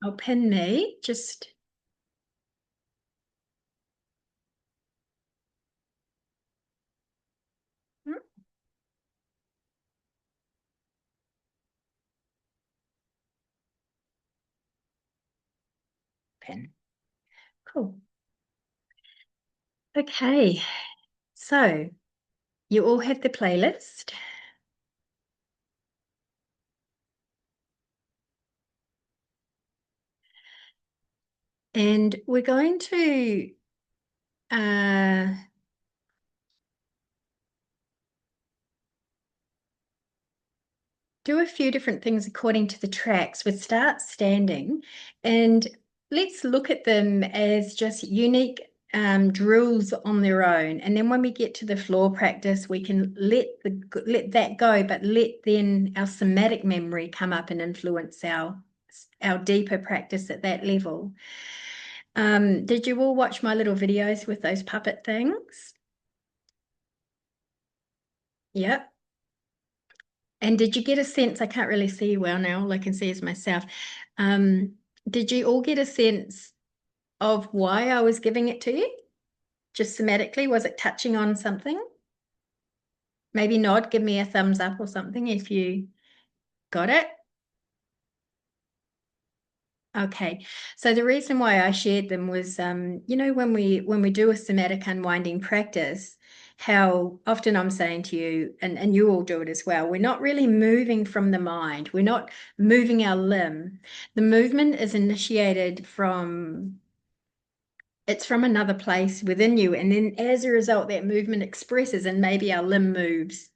I'll pin me, just pin. Cool. Okay, so you all have the playlist. And we're going to do a few different things according to the tracks. We'll start standing and let's look at them as just unique drills on their own. And then when we get to the floor practice, we can let that go, but let then our somatic memory come up and influence our deeper practice at that level. Did you all watch my little videos with those puppet things? Yep. And did you get a sense, I can't really see well now, all I can see is myself. Did you all get a sense of why I was giving it to you? Just somatically, was it touching on something? Maybe nod, give me a thumbs up or something if you got it. Okay, so the reason why I shared them was, you know, when we do a somatic unwinding practice, how often I'm saying to you, and you all do it as well, we're not really moving from the mind. We're not moving our limb. The movement is initiated from, it's from another place within you. And then as a result, that movement expresses and maybe our limb moves,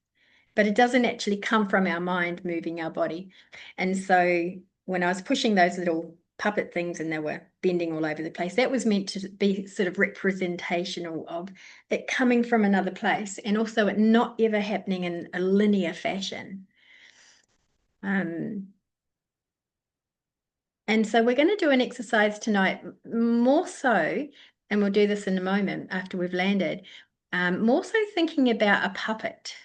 but it doesn't actually come from our mind moving our body. And so when I was pushing those little puppet things and they were bending all over the place, that was meant to be sort of representational of it coming from another place and also it not ever happening in a linear fashion. And so we're going to do an exercise tonight, more so, and we'll do this in a moment after we've landed, more so thinking about a puppet.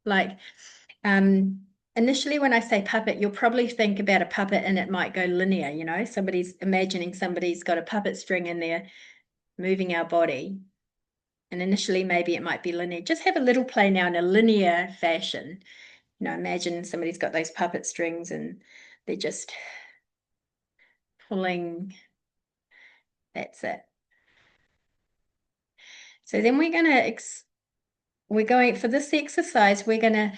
Like initially when I say puppet, you'll probably think about a puppet and it might go linear, you know, somebody's got a puppet string in there moving our body. And initially maybe it might be linear. Just have a little play now in a linear fashion. You know, imagine somebody's got those puppet strings and they're just pulling. That's it. So then we're going for this exercise, we're going to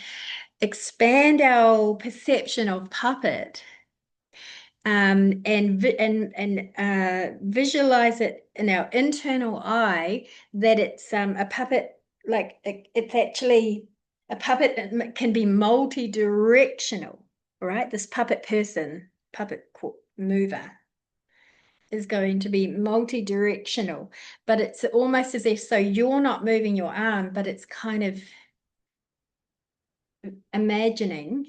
expand our perception of puppet and visualize it in our internal eye that it's a puppet, like it's actually a puppet that can be multi-directional, all right? This puppet person, puppet mover is going to be multi-directional, but it's almost as if, so you're not moving your arm, but it's kind of imagining,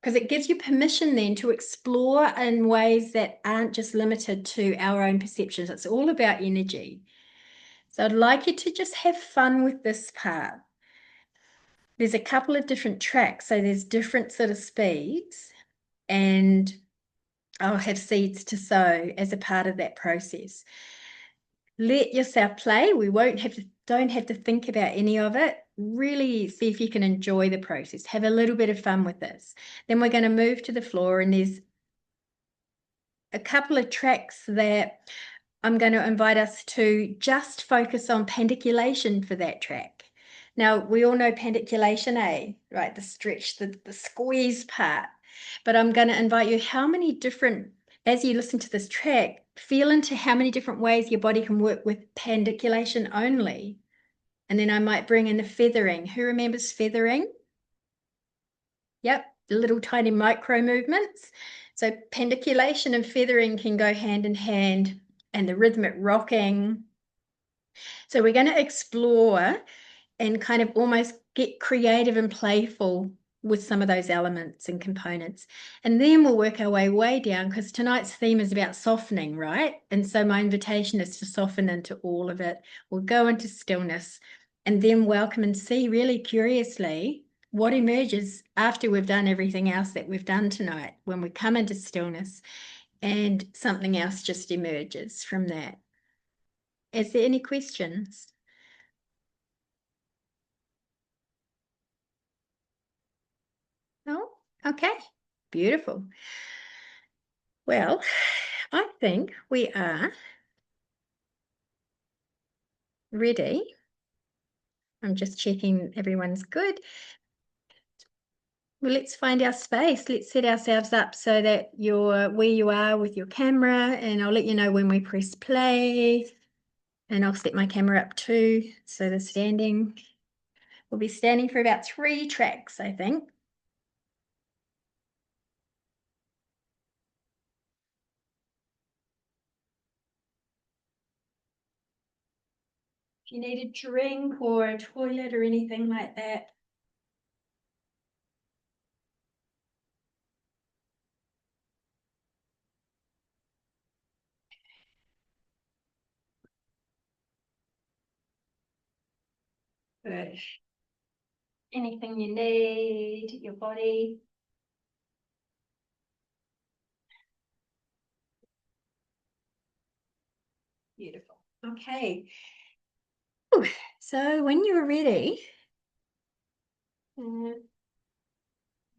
because it gives you permission then to explore in ways that aren't just limited to our own perceptions. It's all about energy. So I'd like you to just have fun with this part. There's a couple of different tracks, so there's different sort of speeds, and I'll have seeds to sow as a part of that process. Let yourself play. We don't have to think about any of it. Really see if you can enjoy the process. Have a little bit of fun with this. Then we're going to move to the floor, and there's a couple of tracks that I'm going to invite us to just focus on pandiculation for that track. Now, we all know pandiculation, right? The stretch, the squeeze part. But I'm going to invite you, how many different, as you listen to this track, feel into how many different ways your body can work with pandiculation only. And then I might bring in the feathering. Who remembers feathering? Yep, the little tiny micro movements. So pandiculation and feathering can go hand in hand, and the rhythmic rocking. So we're going to explore and kind of almost get creative and playful with some of those elements and components. And then we'll work our way down, because tonight's theme is about softening, right? And so my invitation is to soften into all of it. We'll go into stillness and then welcome and see really curiously what emerges after we've done everything else that we've done tonight, when we come into stillness and something else just emerges from that. Is there any questions? No? Okay, beautiful. Well, I think we are ready. I'm just checking everyone's good. Well, let's find our space. Let's set ourselves up so that you're where you are with your camera, and I'll let you know when we press play. And I'll set my camera up too. So the standing, we'll be standing for about 3 tracks, I think. If you need a drink or a toilet or anything like that. Good. Anything you need, your body. Beautiful. Okay. Ooh, so when you're ready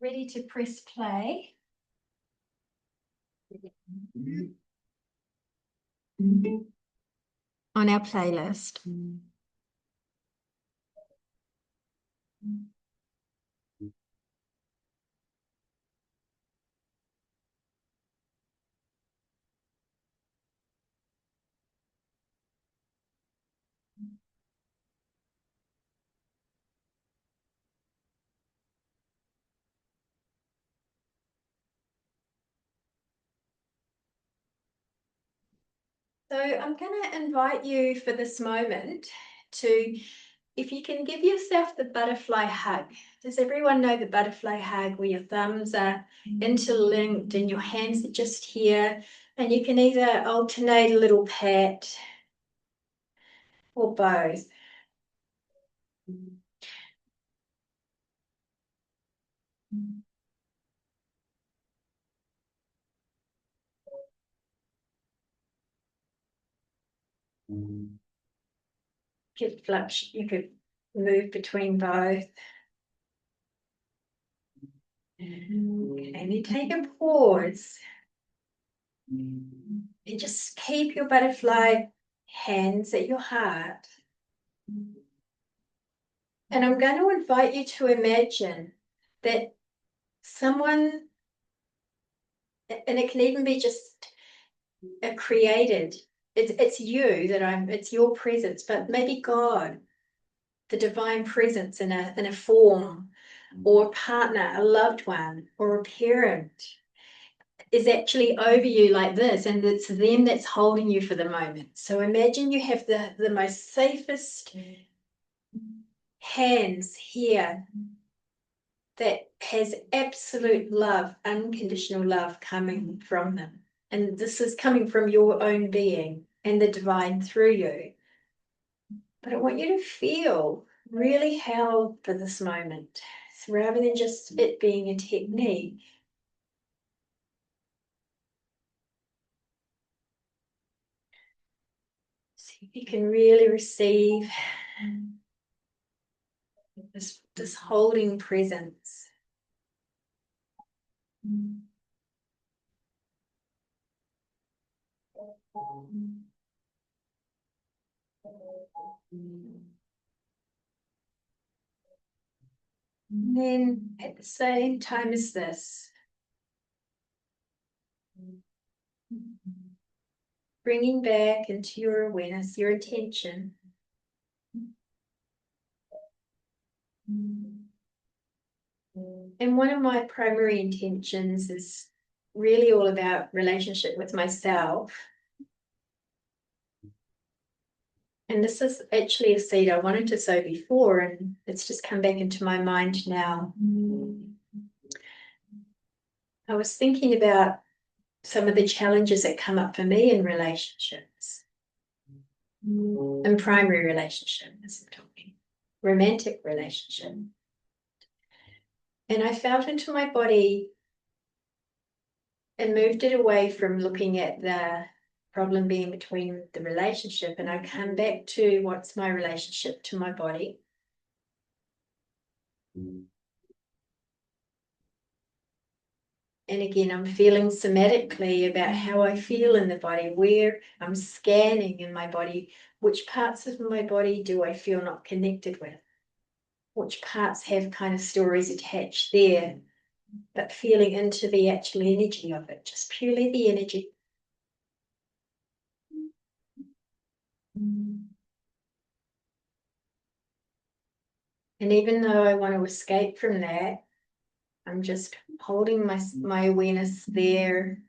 to press play. On our playlist. So I'm going to invite you for this moment to, if you can give yourself the butterfly hug. Does everyone know the butterfly hug, where your thumbs are interlinked and your hands are just here, and you can either alternate a little pat or both. You could move between both. And you take a pause. And just keep your butterfly hands at your heart. And I'm going to invite you to imagine that someone, and it can even be just a created, it's you it's your presence, but maybe God, the divine presence in a form, or a partner, a loved one, or a parent, is actually over you like this, and it's them that's holding you for the moment. So imagine you have the most safest hands here that has absolute love, unconditional love coming from them. And this is coming from your own being and the divine through you. But I want you to feel really held for this moment, rather than just it being a technique. So you can really receive this holding presence. And then at the same time as this, bringing back into your awareness, your attention. And one of my primary intentions is really all about relationship with myself. And this is actually a seed I wanted to sow before, and it's just come back into my mind now. I was thinking about some of the challenges that come up for me in relationships, in primary relationships, I'm talking romantic relationship. And I felt into my body and moved it away from looking at the problem being between the relationship, and I come back to what's my relationship to my body. And again, I'm feeling somatically about how I feel in the body, where I'm scanning in my body, which parts of my body do I feel not connected with? Which parts have kind of stories attached there, but feeling into the actual energy of it, just purely the energy. And even though I want to escape from that, I'm just holding my awareness there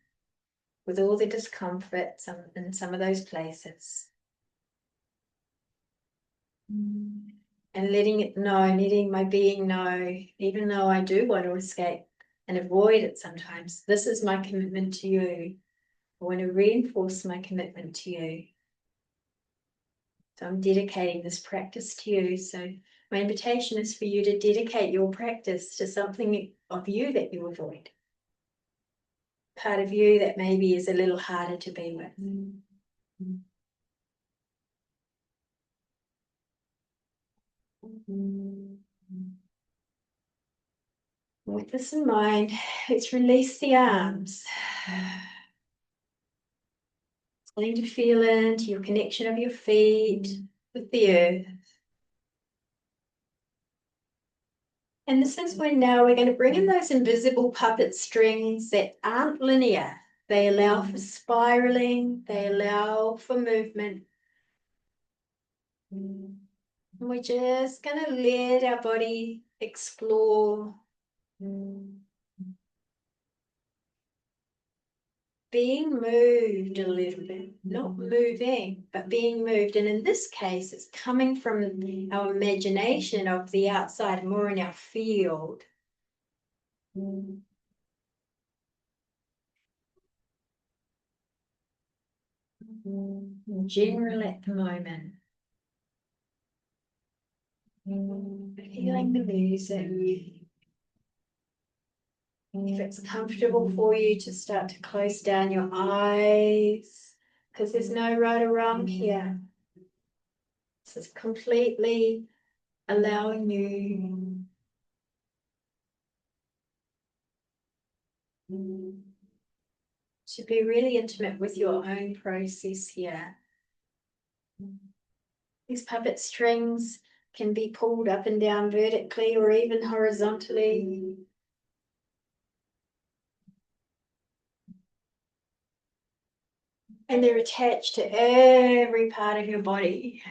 with all the discomfort in some of those places. And letting it know, letting my being know, even though I do want to escape and avoid it sometimes, this is my commitment to you. I want to reinforce my commitment to you. So I'm dedicating this practice to you. So my invitation is for you to dedicate your practice to something of you that you avoid. Part of you that maybe is a little harder to be with. With this in mind, let's release the arms. Starting to feel into your connection of your feet with the earth. And this is when now we're going to bring in those invisible puppet strings that aren't linear. They allow for spiraling, they allow for movement. And we're just going to let our body explore. Being moved a little bit, not moving, but being moved. And in this case, it's coming from our imagination of the outside, more in our field. In general at the moment. Feeling the music. If it's comfortable for you to start to close down your eyes, because there's no right or wrong here. This is completely allowing you to be really intimate with your own process here. These puppet strings can be pulled up and down vertically or even horizontally. And they're attached to every part of your body.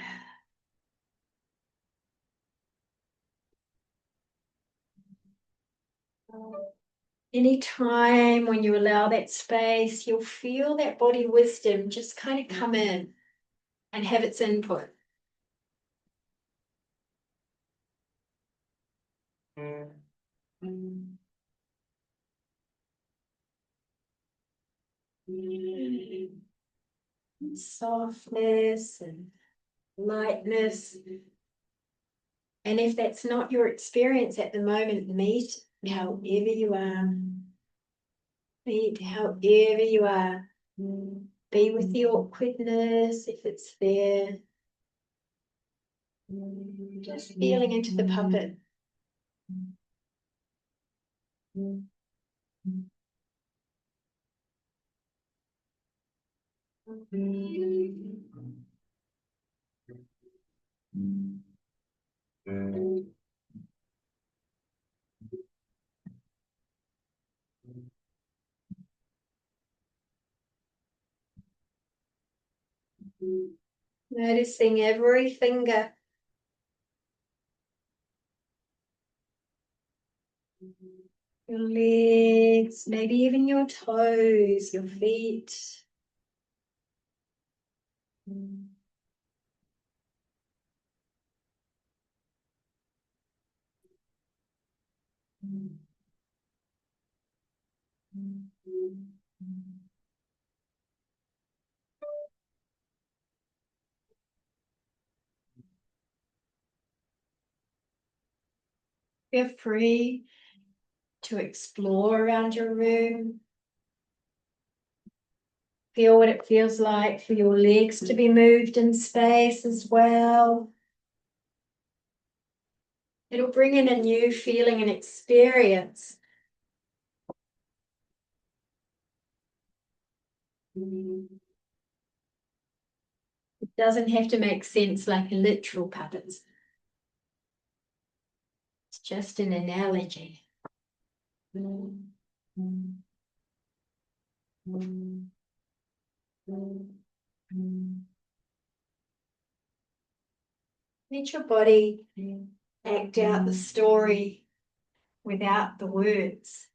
Anytime when you allow that space, you'll feel that body wisdom just kind of come in and have its input. Softness and lightness. And if that's not your experience at the moment, meet however you are. Meet however you are. Be with the awkwardness if it's there. Just feeling into the puppet. Noticing every finger. Your legs, maybe even your toes, your feet. Feel free to explore around your room. Feel what it feels like for your legs to be moved in space as well. It'll bring in a new feeling and experience. It doesn't have to make sense like a literal puppet. It's just an analogy. Let your body act out the story without the words.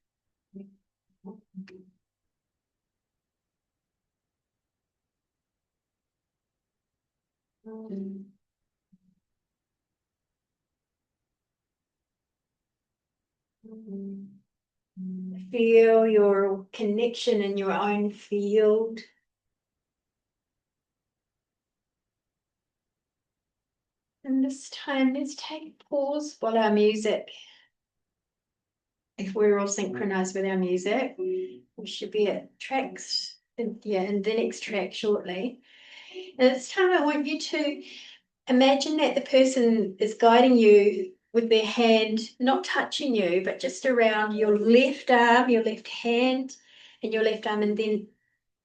Feel your connection in your own field. And this time, let's take a pause while our music, if we're all synchronized with our music, we should be at tracks, in the next track shortly. And this time I want you to imagine that the person is guiding you with their hand, not touching you, but just around your left arm, your left hand, and your left arm. And then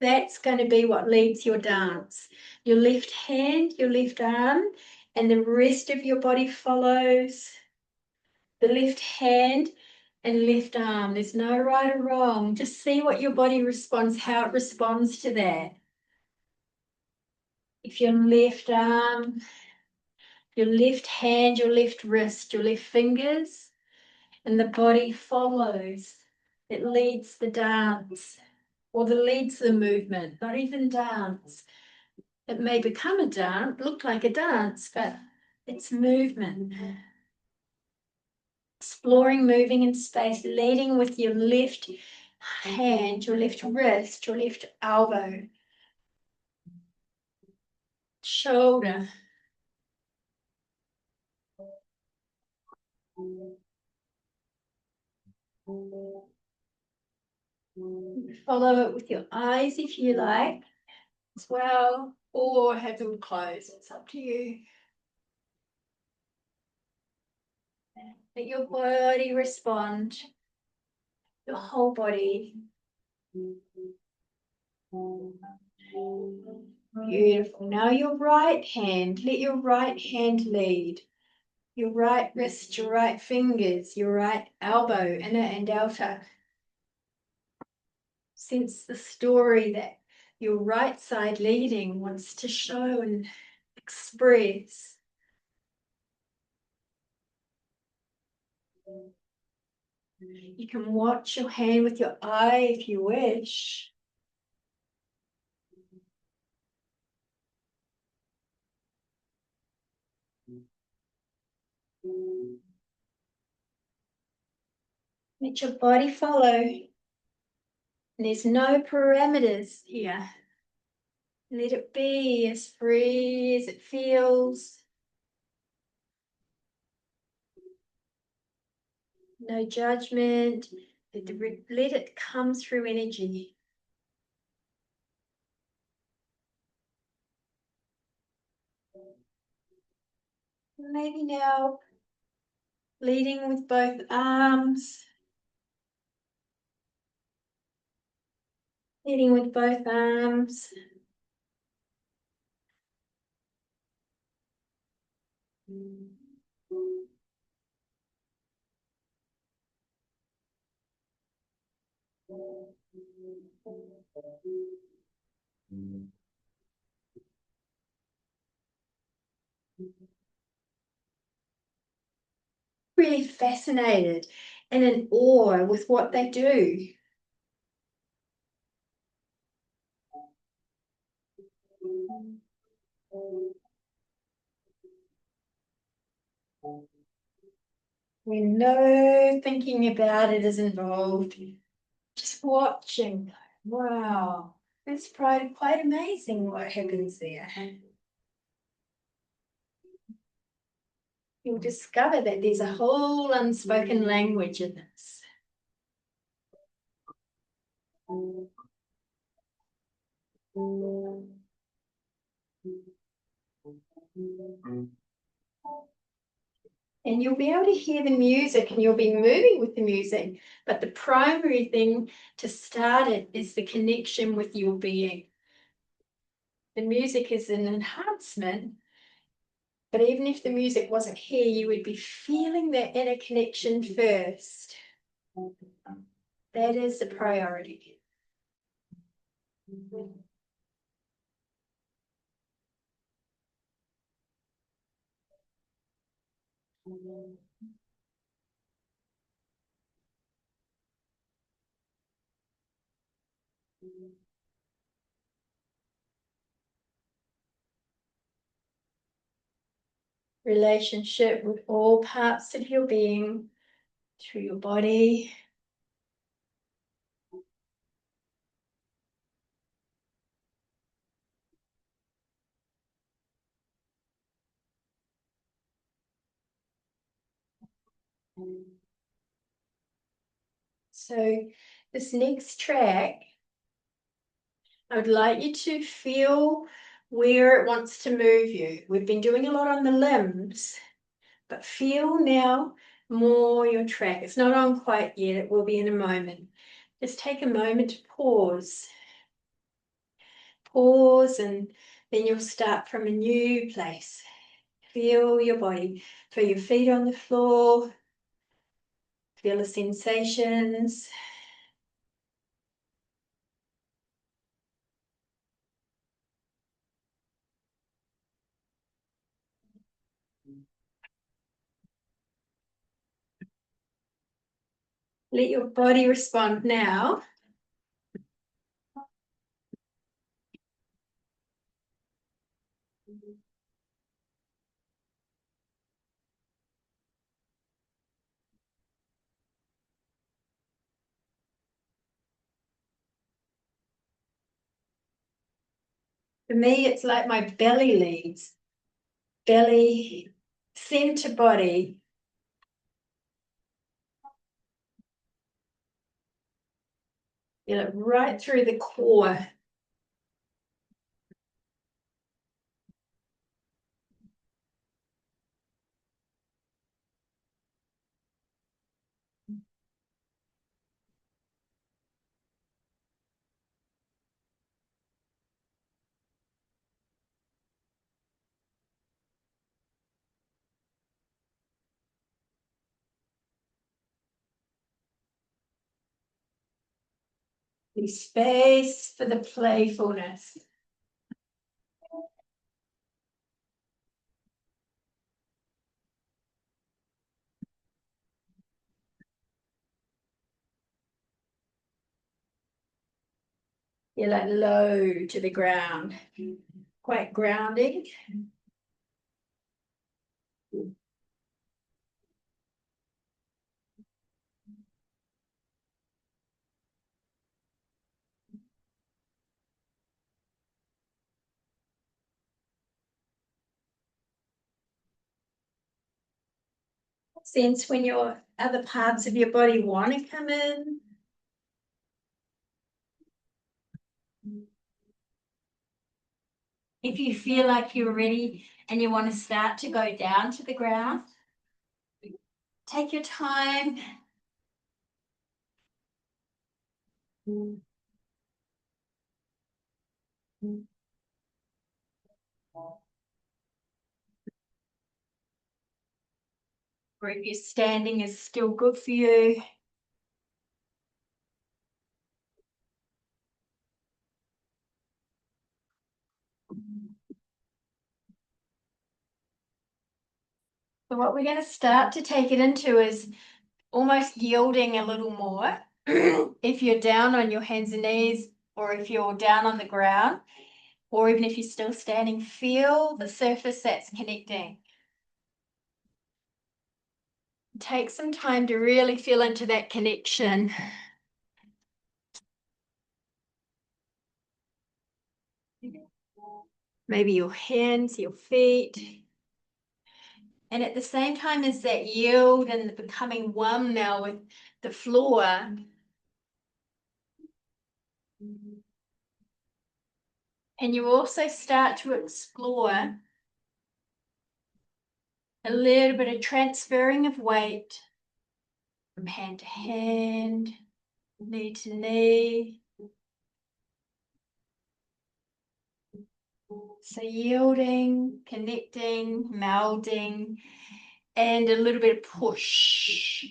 that's going to be what leads your dance. Your left hand, your left arm, and the rest of your body follows. The left hand and left arm. There's no right or wrong. Just see what your body responds, how it responds to that. If your left arm, your left hand, your left wrist, your left fingers, and the body follows. It leads the dance, or the leads the movement, not even dance. It may become a dance, look like a dance, but it's movement. Exploring, moving in space, leading with your left hand, your left wrist, your left elbow, shoulder. Follow it with your eyes if you like as well, or have them closed. It's up to you. Let your body respond, your whole body. Beautiful. Now your right hand, let your right hand lead. Your right wrist, your right fingers, your right elbow, inner and outer. Sense the story that your right side leading wants to show and express. You can watch your hand with your eye if you wish. Let your body follow. There's no parameters here. Let it be as free as it feels. No judgment. Let it come through energy. Maybe now leading with both arms. Leading with both arms. Really fascinated and in awe with what they do. When no thinking about it is involved, just watching. Wow, it's quite amazing what happens there. You'll discover that there's a whole unspoken language in this. And you'll be able to hear the music and you'll be moving with the music. But the primary thing to start it is the connection with your being. The music is an enhancement, but even if the music wasn't here, you would be feeling that inner connection first. That is the priority. Relationship with all parts of your being, through your body. So this next track, I would like you to feel where it wants to move you. We've been doing a lot on the limbs, but feel now more your track. It's not on quite yet, it will be in a moment. Just take a moment to pause. Pause, and then you'll start from a new place. Feel your body. Feel your feet on the floor. Feel the sensations. Let your body respond now. For me, it's like my belly leads. Belly, center body. Feel it right through the core. Leave space for the playfulness. Feel that low to the ground. Quite grounding. Sense when your other parts of your body want to come in. If you feel like you're ready and you want to start to go down to the ground, take your time. Or if you're standing is still good for you. So what we're going to start to take it into is almost yielding a little more. If you're down on your hands and knees, or if you're down on the ground, or even if you're still standing, feel the surface that's connecting. Take some time to really feel into that connection. Maybe your hands, your feet. And at the same time as that yield and becoming one now with the floor, And you also start to explore a little bit of transferring of weight from hand to hand, knee to knee. So yielding, connecting, melding, and a little bit of push.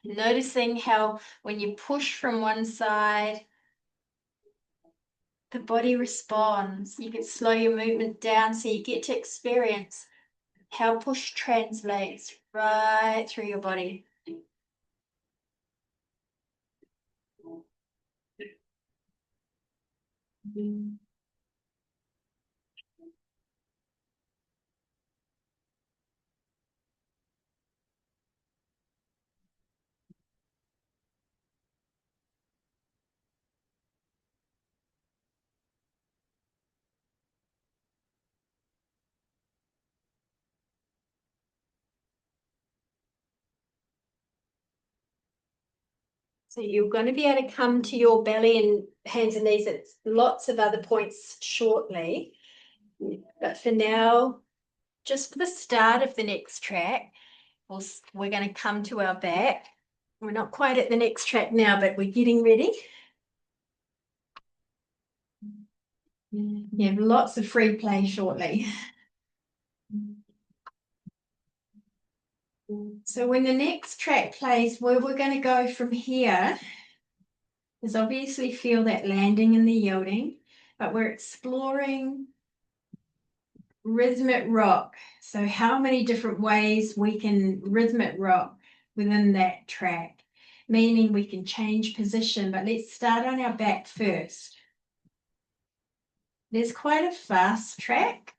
Noticing how when you push from one side, the body responds. You can slow your movement down so you get to experience how push translates right through your body. So you're going to be able to come to your belly and hands and knees at lots of other points shortly. But for now, just for the start of the next track, we're going to come to our back. We're not quite at the next track now, but we're getting ready. You have lots of free play shortly. So when the next track plays, where we're going to go from here is obviously feel that landing and the yielding, but we're exploring rhythmic rock. So how many different ways we can rhythmic rock within that track, meaning we can change position, but let's start on our back first. There's quite a fast track.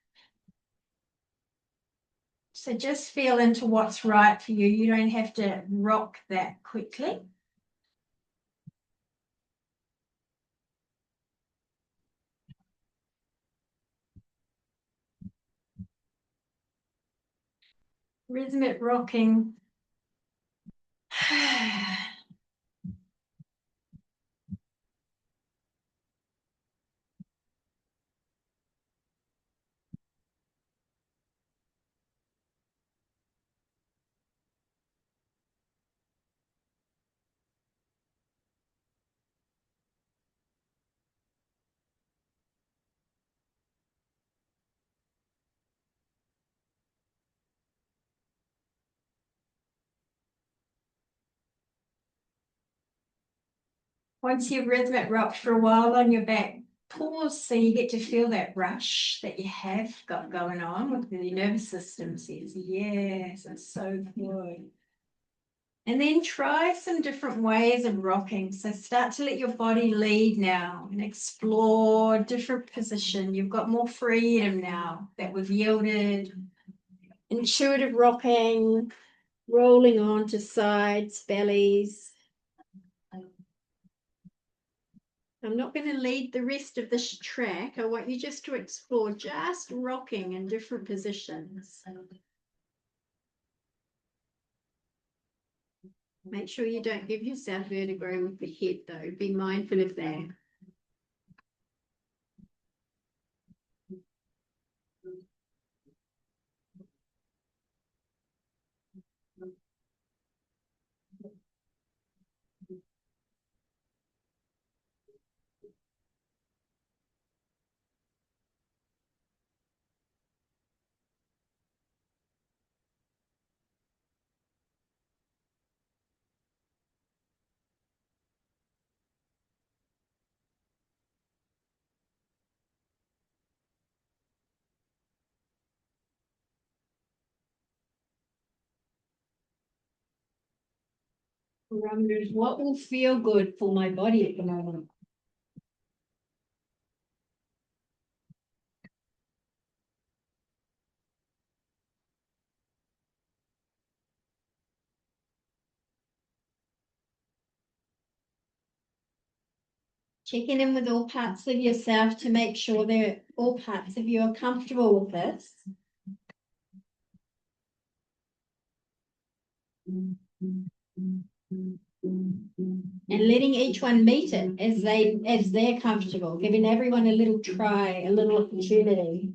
So just feel into what's right for you. You don't have to rock that quickly. Rhythmic rocking. Once you've rhythmic rocked for a while on your back, pause so you get to feel that rush that you have got going on with the nervous system. Says, yes, it's so good. And then try some different ways of rocking. So start to let your body lead now and explore different position. You've got more freedom now that we've yielded. Intuitive rocking, rolling on to sides, bellies. I'm not going to lead the rest of this track. I want you just to explore just rocking in different positions. Make sure you don't give yourself vertigo with the head though. Be mindful of that. Parameters, what will feel good for my body at the moment? Checking in with all parts of yourself to make sure that all parts of you are comfortable with this. and letting each one meet it as they're comfortable, giving everyone a little try, a little opportunity.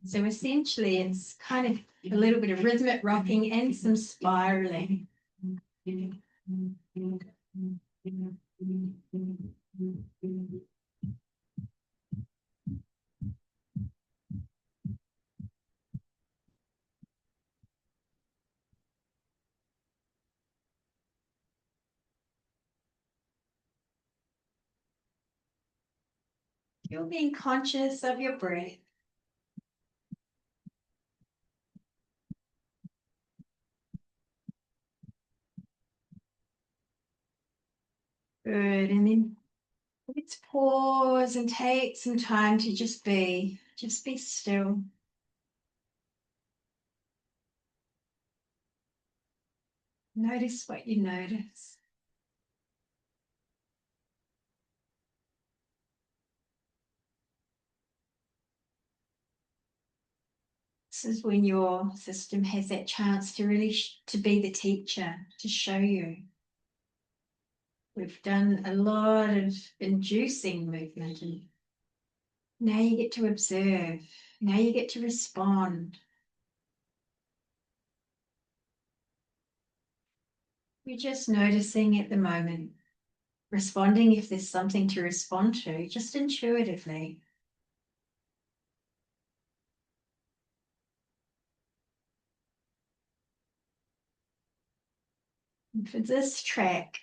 So essentially, it's kind of a little bit of rhythmic rocking and some spiraling. You're being conscious of your breath. Good. And then let's pause and take some time to just be still. Notice what you notice. This is when your system has that chance to really to be the teacher, to show you. We've done a lot of inducing movement, and now you get to observe. Now you get to respond. You're just noticing at the moment, responding if there's something to respond to, just intuitively. And for this track,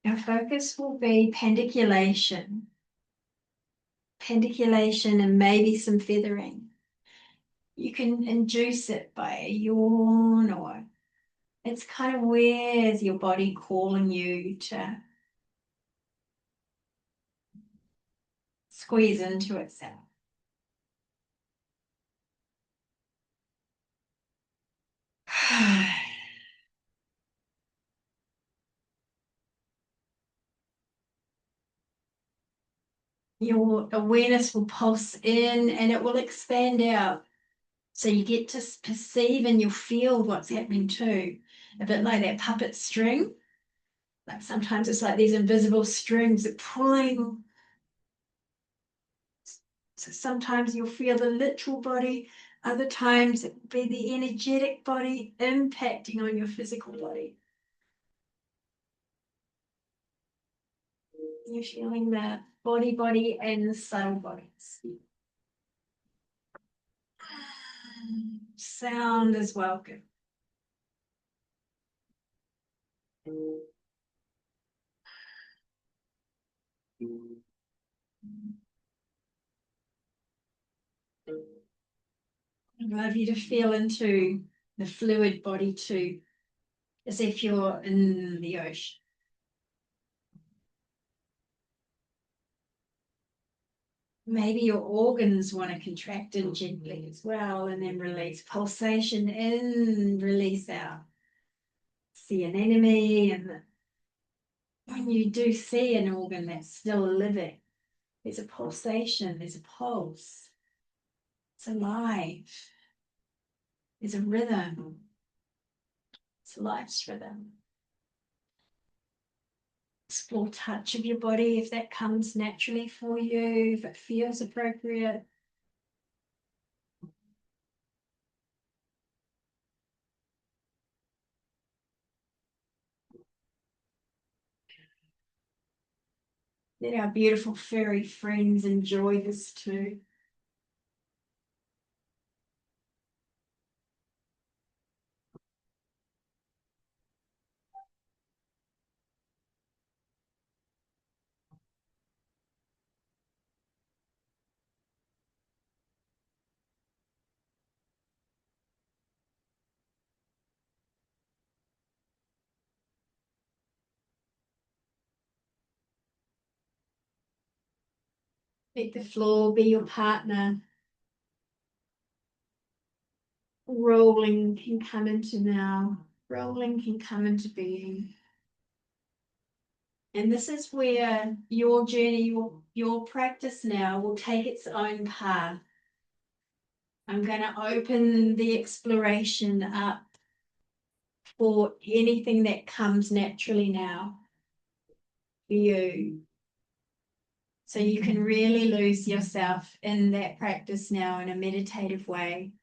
our focus will be pandiculation. Pandiculation and maybe some feathering. You can induce it by a yawn, or it's kind of where's your body calling you to squeeze into itself. Your awareness will pulse in and it will expand out. So you get to perceive and you'll feel what's happening too. A bit like that puppet string. Like sometimes it's like these invisible strings that pulling. So sometimes you'll feel the literal body, other times it will be the energetic body impacting on your physical body. You're feeling the body, and the subtle bodies. Sound is welcome. I'd love you to feel into the fluid body too, as if you're in the ocean. Maybe your organs want to contract in gently as well, and then release. Pulsation in, release out. See an enemy, and when you do see an organ that's still living, there's a pulsation, there's a pulse. It's alive. There's a rhythm. It's life's rhythm. Explore touch of your body if that comes naturally for you, if it feels appropriate. Let our beautiful furry friends enjoy this too. Let the floor be your partner. Rolling can come into now. Rolling can come into being. And this is where your journey, your practice now will take its own path. I'm going to open the exploration up for anything that comes naturally now for you. So you can really lose yourself in that practice now in a meditative way.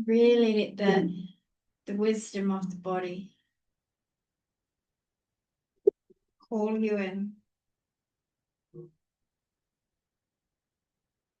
Really let the wisdom of the body call you in.